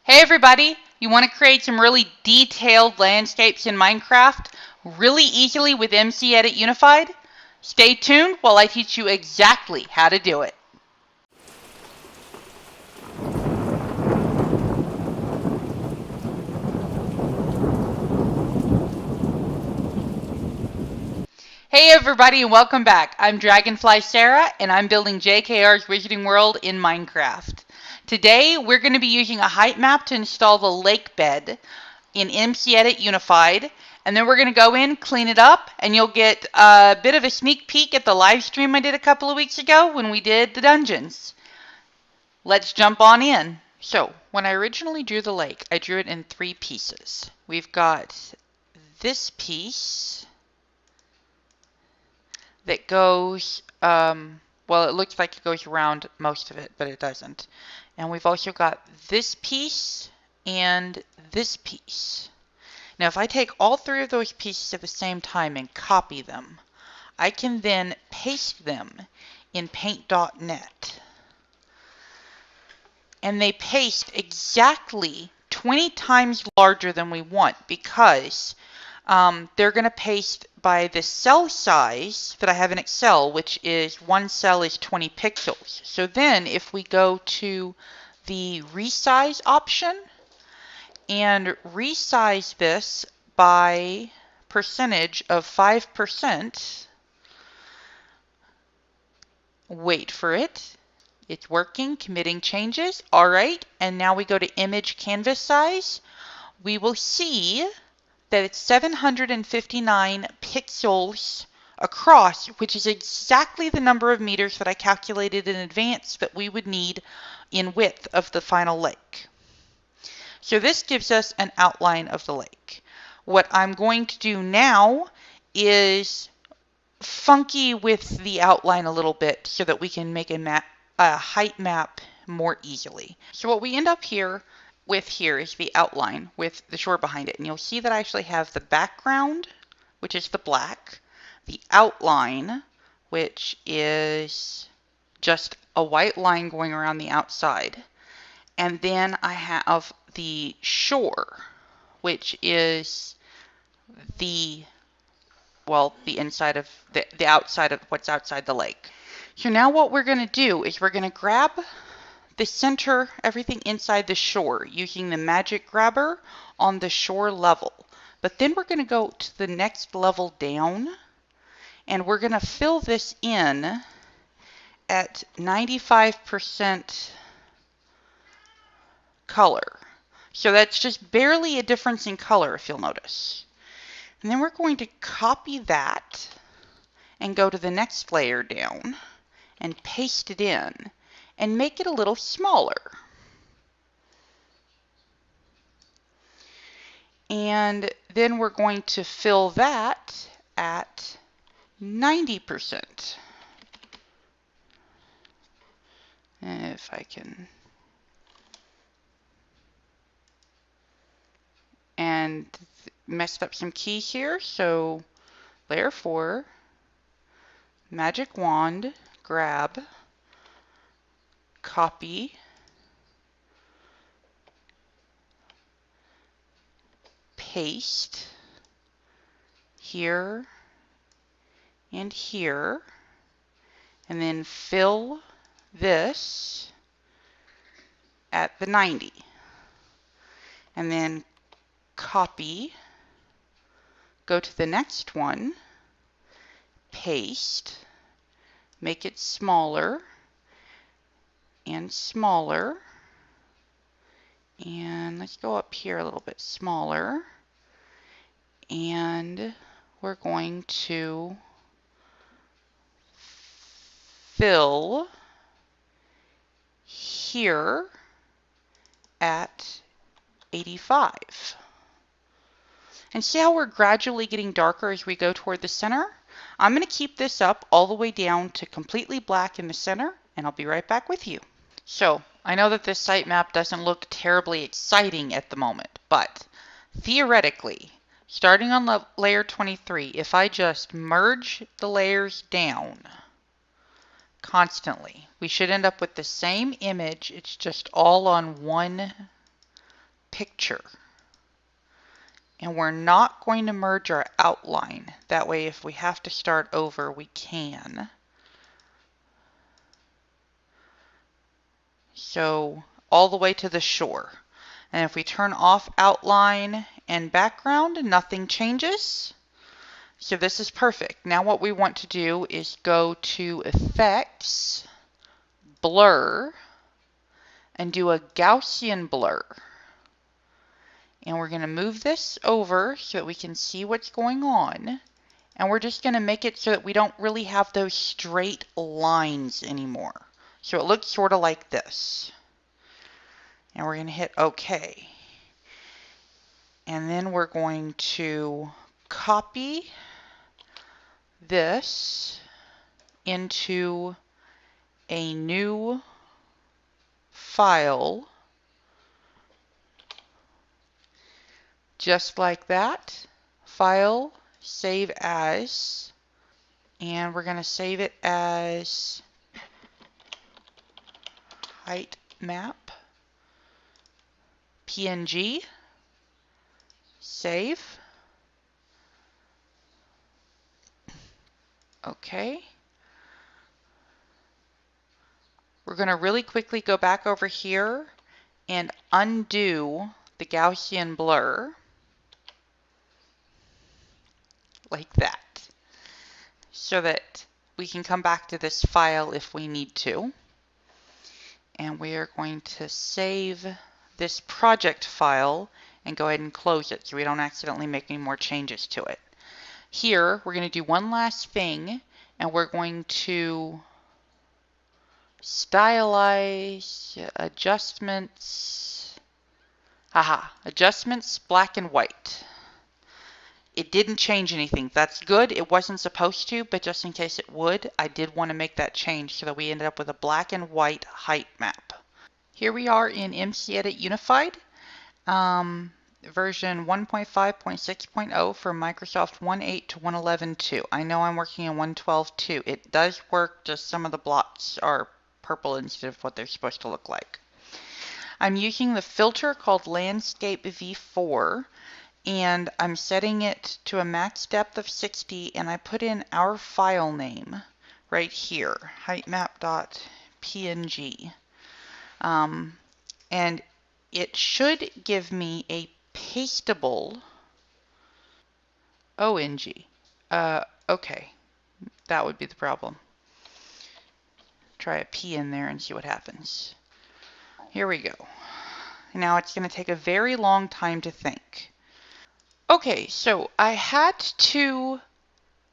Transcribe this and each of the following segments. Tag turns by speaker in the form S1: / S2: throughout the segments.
S1: Hey everybody, you want to create some really detailed landscapes in Minecraft really easily with MCEdit Unified? Stay tuned while I teach you exactly how to do it. Hey everybody and welcome back. I'm DragonflySara and I'm building JKR's Wizarding World in Minecraft. Today we're going to be using a height map to install the lake bed in MCEdit Unified, and then we're going to go in, clean it up, and you'll get a bit of a sneak peek at the live stream I did a couple of weeks ago when we did the dungeons. Let's jump on in. So, when I originally drew the lake, I drew it in 3 pieces. We've got this piece that goes, well, it looks like it goes around most of it, but it doesn't. And we've also got this piece and this piece. Now, if I take all 3 of those pieces at the same time and copy them, I can then paste them in paint.net. And they paste exactly 20 times larger than we want because they're going to paste by the cell size that I have in Excel, which is one cell is 20 pixels. So then if we go to the resize option and resize this by percentage of 5%, wait for it. It's working, committing changes. All right, and now we go to image canvas size. We will see that it's 759 pixels across, which is exactly the number of meters that I calculated in advance that we would need in width of the final lake. So this gives us an outline of the lake. What I'm going to do now is funky with the outline a little bit so that we can make a height map more easily. So what we end up with here is the outline with the shore behind it. And you'll see that I actually have the background, which is the black, the outline, which is just a white line going around the outside. And then I have the shore, which is the inside of the outside of what's outside the lake. So now what we're going to do is we're going to grab the center, everything inside the shore, using the magic grabber on the shore level. But then we're going to go to the next level down, and we're going to fill this in at 95% color. So that's just barely a difference in color, if you'll notice. And then we're going to copy that and go to the next layer down and paste it in and make it a little smaller. And then we're going to fill that at 90%. If I can. And messed up some keys here, so layer 4, magic wand, grab, copy, paste here and here, and then fill this at the 90, and then copy, go to the next one, paste, make it smaller and smaller, and let's go up here a little bit smaller, and we're going to fill here at 85. And see how we're gradually getting darker as we go toward the center? I'm going to keep this up all the way down to completely black in the center, and I'll be right back with you. So, I know that this site map doesn't look terribly exciting at the moment, but theoretically, starting on layer 23, if I just merge the layers down constantly, we should end up with the same image. It's just all on one picture. And we're not going to merge our outline. That way, if we have to start over, we can. So all the way to the shore. And if we turn off outline and background, nothing changes. So this is perfect. Now what we want to do is go to Effects, Blur, and do a Gaussian Blur. And we're going to move this over so that we can see what's going on. And we're just going to make it so that we don't really have those straight lines anymore. So it looks sort of like this. And we're going to hit OK. And then we're going to copy this into a new file. Just like that. File, save as, and we're going to save it as height map, PNG, save. Okay. We're going to really quickly go back over here and undo the Gaussian blur. Like that, so that we can come back to this file if we need to. And we are going to save this project file and go ahead and close it so we don't accidentally make any more changes to it. Here, we're going to do one last thing, and we're going to stylize adjustments. Adjustments, black and white. It didn't change anything. That's good. It wasn't supposed to, but just in case it would, I did want to make that change so that we ended up with a black and white height map. Here we are in MCEdit Unified, version 1.5.6.0 for Microsoft 1.8 to 1.11.2. I know I'm working in 1.12.2. It does work, just some of the blocks are purple instead of what they're supposed to look like. I'm using the filter called Landscape V4. And I'm setting it to a max depth of 60, and I put in our file name right here, heightmap.png. And it should give me a pasteable ONG. Okay, that would be the problem. Try a P in there and see what happens. Here we go. Now it's going to take a very long time to think. Okay, so I had to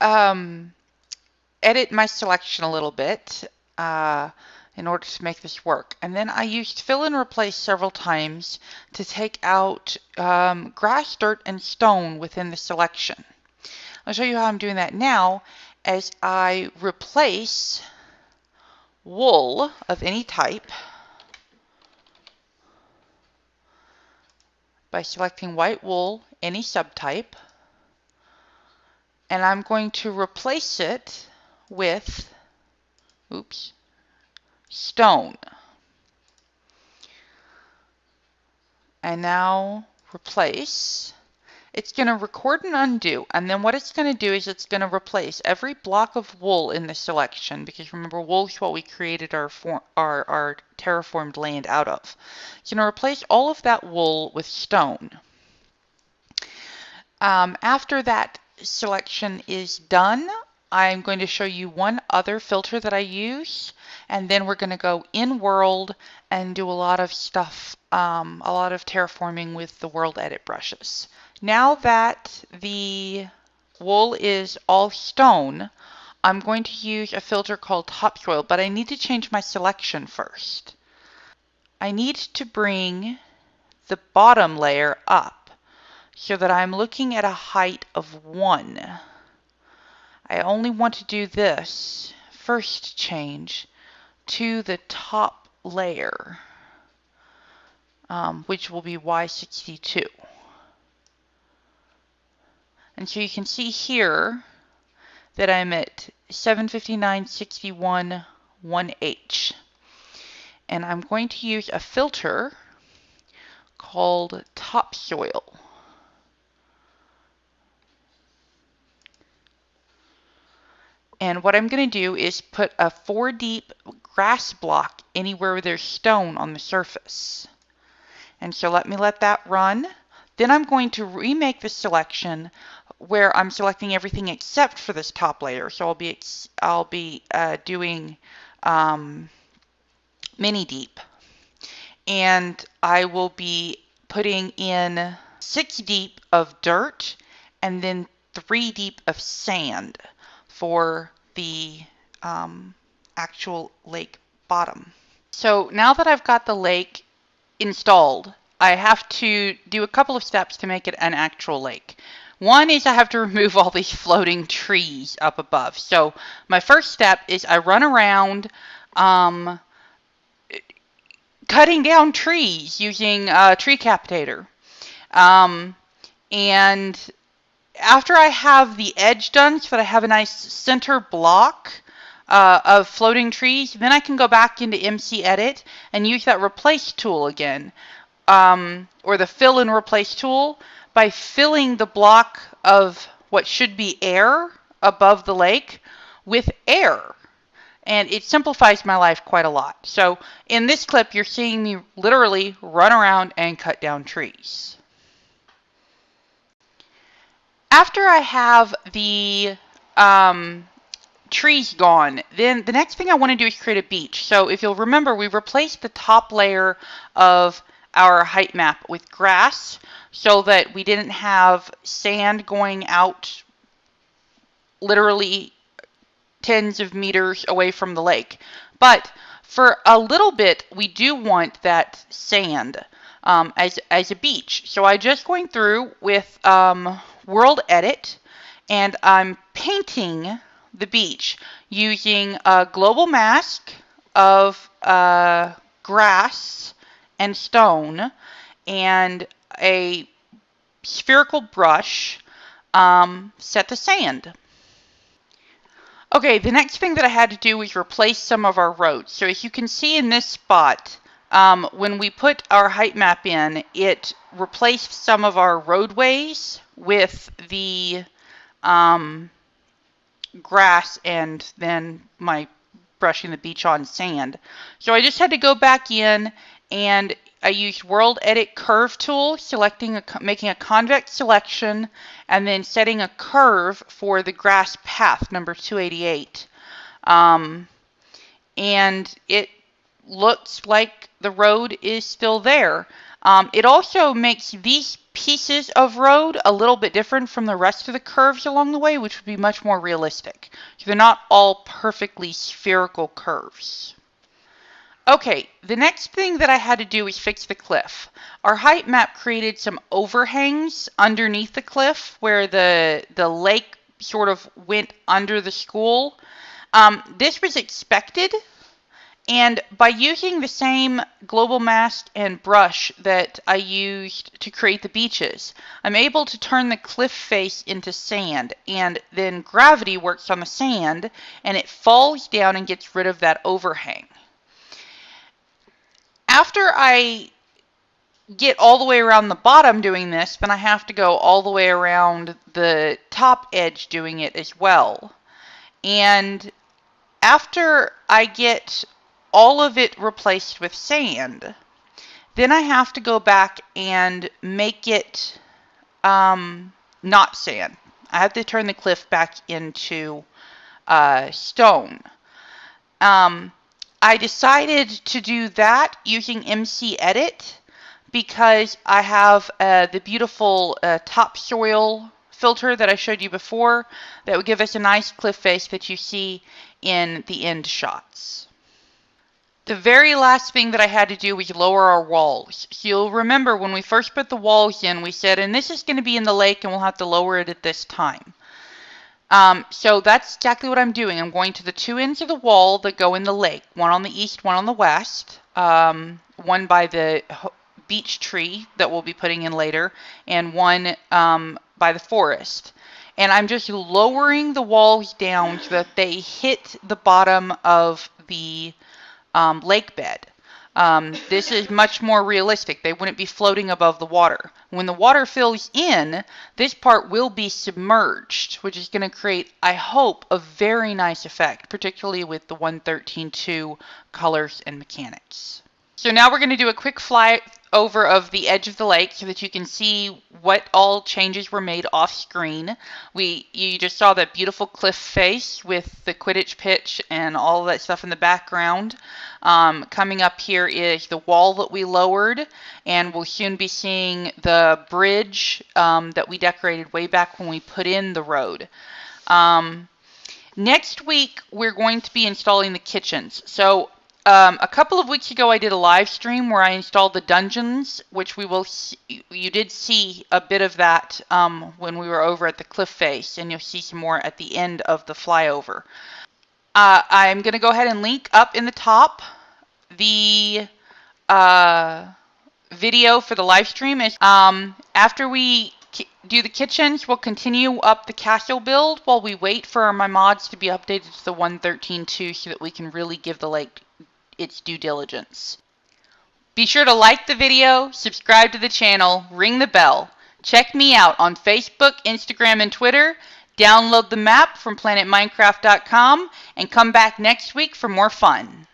S1: edit my selection a little bit in order to make this work. And then I used fill and replace several times to take out grass, dirt, and stone within the selection. I'll show you how I'm doing that now as I replace wool of any type by selecting white wool, any subtype, and I'm going to replace it with, stone. And now replace. It's going to record and undo, and then what it's going to do is it's going to replace every block of wool in the selection, because remember, wool is what we created our terraformed land out of. It's going to replace all of that wool with stone. After that selection is done, I'm going to show you one other filter that I use, and then we're going to go in world and do a lot of stuff, a lot of terraforming with the world edit brushes. Now that the wool is all stone, I'm going to use a filter called topsoil, but I need to change my selection first. I need to bring the bottom layer up so that I'm looking at a height of 1. I only want to do this first change to the top layer, which will be Y62. And so you can see here that I'm at 759.61 1H. And I'm going to use a filter called topsoil. And what I'm going to do is put a 4 deep grass block anywhere where there's stone on the surface. And so let that run. Then I'm going to remake the selection where I'm selecting everything except for this top layer. So I'll be doing mini deep, and I will be putting in 6 deep of dirt and then 3 deep of sand for the actual lake bottom. So now that I've got the lake installed, I have to do a couple of steps to make it an actual lake. One is I have to remove all these floating trees up above. So my first step is I run around cutting down trees using a tree captator. And after I have the edge done so that I have a nice center block of floating trees, then I can go back into MCEdit and use that replace tool again, or the fill and replace tool, by filling the block of what should be air above the lake with air. And it simplifies my life quite a lot. So in this clip, you're seeing me literally run around and cut down trees. After I have the trees gone, then the next thing I want to do is create a beach. So if you'll remember, we replaced the top layer of our height map with grass so that we didn't have sand going out literally tens of meters away from the lake. But for a little bit, we do want that sand as a beach. So I'm just going through with World Edit, and I'm painting the beach using a global mask of grass and stone and a spherical brush set to sand. Okay, the next thing that I had to do was replace some of our roads. So as you can see in this spot, when we put our height map in, it replaced some of our roadways with the grass and then my brushing the beach on sand. So I just had to go back in, and I used World Edit Curve tool, making a convex selection, and then setting a curve for the grass path, number 288. And it looks like the road is still there. It also makes these pieces of road a little bit different from the rest of the curves along the way, which would be much more realistic. So they're not all perfectly spherical curves. Okay, the next thing that I had to do was fix the cliff. Our height map created some overhangs underneath the cliff where the lake sort of went under the school. This was expected, and by using the same global mask and brush that I used to create the beaches, I'm able to turn the cliff face into sand, and then gravity works on the sand and it falls down and gets rid of that overhang. After I get all the way around the bottom doing this, then I have to go all the way around the top edge doing it as well. And after I get all of it replaced with sand, then I have to go back and make it not sand. I have to turn the cliff back into stone. I decided to do that using MCEdit because I have the beautiful topsoil filter that I showed you before that would give us a nice cliff face that you see in the end shots. The very last thing that I had to do was lower our walls. So you'll remember when we first put the walls in, we said, and this is going to be in the lake and we'll have to lower it at this time. So that's exactly what I'm doing. I'm going to the two ends of the wall that go in the lake, one on the east, one on the west, one by the beech tree that we'll be putting in later, and one by the forest. And I'm just lowering the walls down so that they hit the bottom of the lake bed. This is much more realistic. They wouldn't be floating above the water. When the water fills in, this part will be submerged, which is going to create, I hope, a very nice effect, particularly with the 1.13.2 colors and mechanics. So now we're going to do a quick fly over of the edge of the lake so that you can see what all changes were made off screen. You just saw that beautiful cliff face with the Quidditch pitch and all of that stuff in the background. Coming up here is the wall that we lowered, and we'll soon be seeing the bridge that we decorated way back when we put in the road. Next week, we're going to be installing the kitchens. So a couple of weeks ago, I did a live stream where I installed the dungeons, which we will see, you did see a bit of that when we were over at the cliff face, and you'll see some more at the end of the flyover. I'm going to go ahead and link up in the top the video for the live stream. After we do the kitchens, we'll continue up the castle build while we wait for my mods to be updated to the 1.13.2 so that we can really give the lake its due diligence. Be sure to like the video, subscribe to the channel, ring the bell. Check me out on Facebook, Instagram, and Twitter. Download the map from planetminecraft.com and come back next week for more fun.